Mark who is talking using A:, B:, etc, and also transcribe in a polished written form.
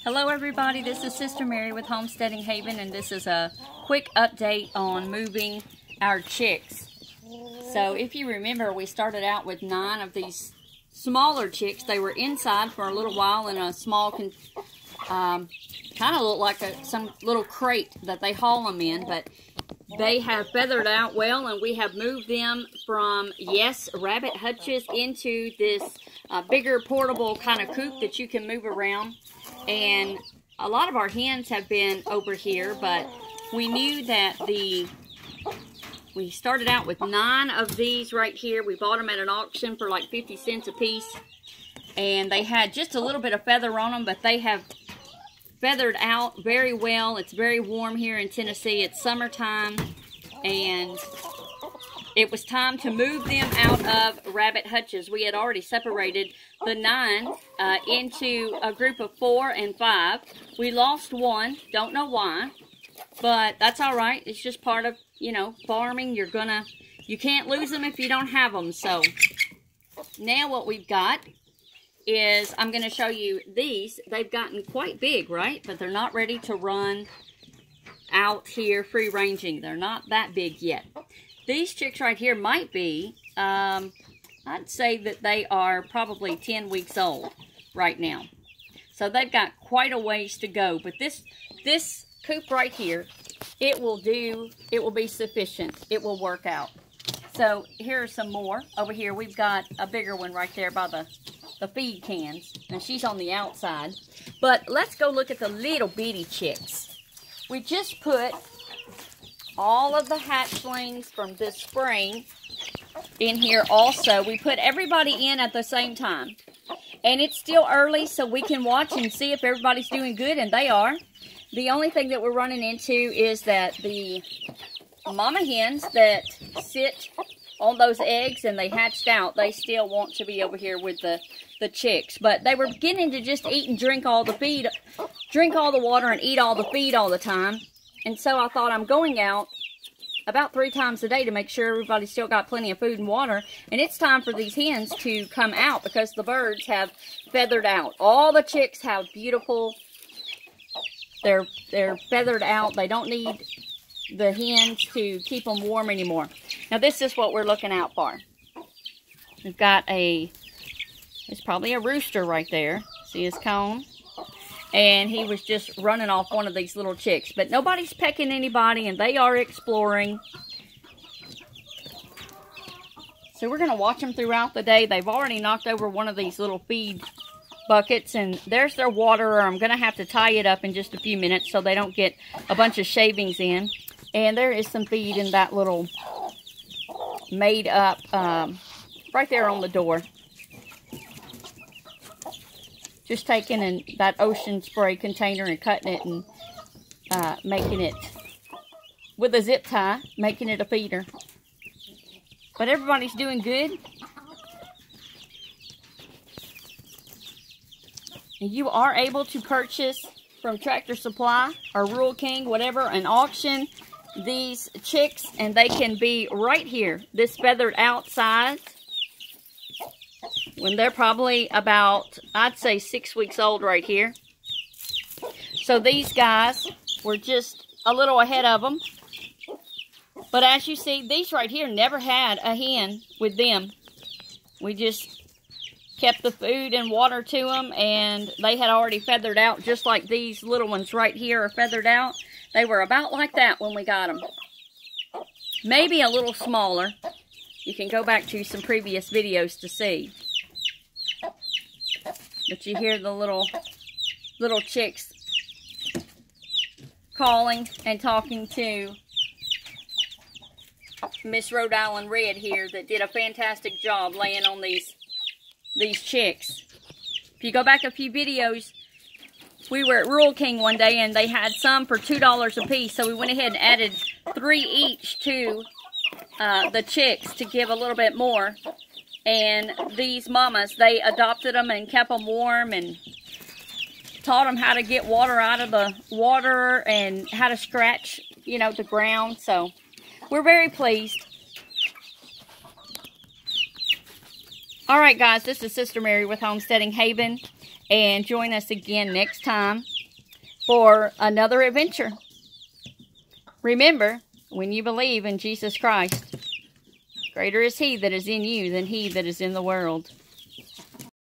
A: Hello everybody, this is Sister Mary with Homesteading Haven, and this is a quick update on moving our chicks. So if you remember, we started out with 9 of these smaller chicks. They were inside for a little while in a small, kind of looked like some little crate that they haul them in, but they have feathered out well, and we have moved them from, yes, rabbit hutches into this bigger portable kind of coop that you can move around. And a lot of our hens have been over here, but we knew that we started out with 9 of these right here. We bought them at an auction for like 50 cents a piece, and they had just a little bit of feather on them, but they have feathered out very well. It's very warm here in Tennessee. It's summertime, and it was time to move them out of rabbit hutches. We had already separated the 9 into a group of 4 and 5. We lost one, don't know why, but that's all right. It's just part of, you know, farming. You can't lose them if you don't have them. So now what we've got is, I'm going to show you these. They've gotten quite big, right? But they're not ready to run out here free ranging. They're not that big yet. These chicks right here might be, I'd say that they are probably 10 weeks old right now. So they've got quite a ways to go. But this coop right here, it will be sufficient. It will work out. So here are some more. Over here we've got a bigger one right there by the feed cans. And she's on the outside. But let's go look at the little bitty chicks. We just put all of the hatchlings from this spring in here also. We put everybody in at the same time. And it's still early, so we can watch and see if everybody's doing good, and they are. The only thing that we're running into is that the mama hens that sit on those eggs and they hatched out, they still want to be over here with the chicks. But they were beginning to just eat and drink all the feed, drink all the water and eat all the feed all the time. And so I thought, I'm going out about 3 times a day to make sure everybody's still got plenty of food and water. And it's time for these hens to come out because the birds have feathered out. All the chicks have beautiful, they're feathered out. They don't need the hens to keep them warm anymore. Now this is what we're looking out for. We've got it's probably a rooster right there. See his cone? And he was just running off one of these little chicks. But nobody's pecking anybody, and they are exploring. So we're going to watch them throughout the day. They've already knocked over one of these little feed buckets, and there's their water. I'm going to have to tie it up in just a few minutes so they don't get a bunch of shavings in. And there is some feed in that little made up right there on the door. Just taking that ocean spray container and cutting it and making it with a zip tie, making it a feeder. But everybody's doing good. And you are able to purchase from Tractor Supply or Rural King, whatever, an auction, these chicks, and they can be right here, this feathered out size, when they're probably about, I'd say, 6 weeks old right here. So these guys were just a little ahead of them. But as you see, these right here never had a hen with them. We just kept the food and water to them, and they had already feathered out, just like these little ones right here are feathered out. They were about like that when we got them. Maybe a little smaller. You can go back to some previous videos to see. But you hear the little chicks calling and talking to Miss Rhode Island Red here that did a fantastic job laying on these chicks. If you go back a few videos, we were at Rural King one day and they had some for $2 a piece. So we went ahead and added 3 each to the chicks to give a little bit more. And these mamas, they adopted them and kept them warm and taught them how to get water out of the water and how to scratch, you know, the ground. So we're very pleased. All right, guys, this is Sister Mary with Homesteading Haven. And join us again next time for another adventure. Remember, when you believe in Jesus Christ, greater is He that is in you than he that is in the world.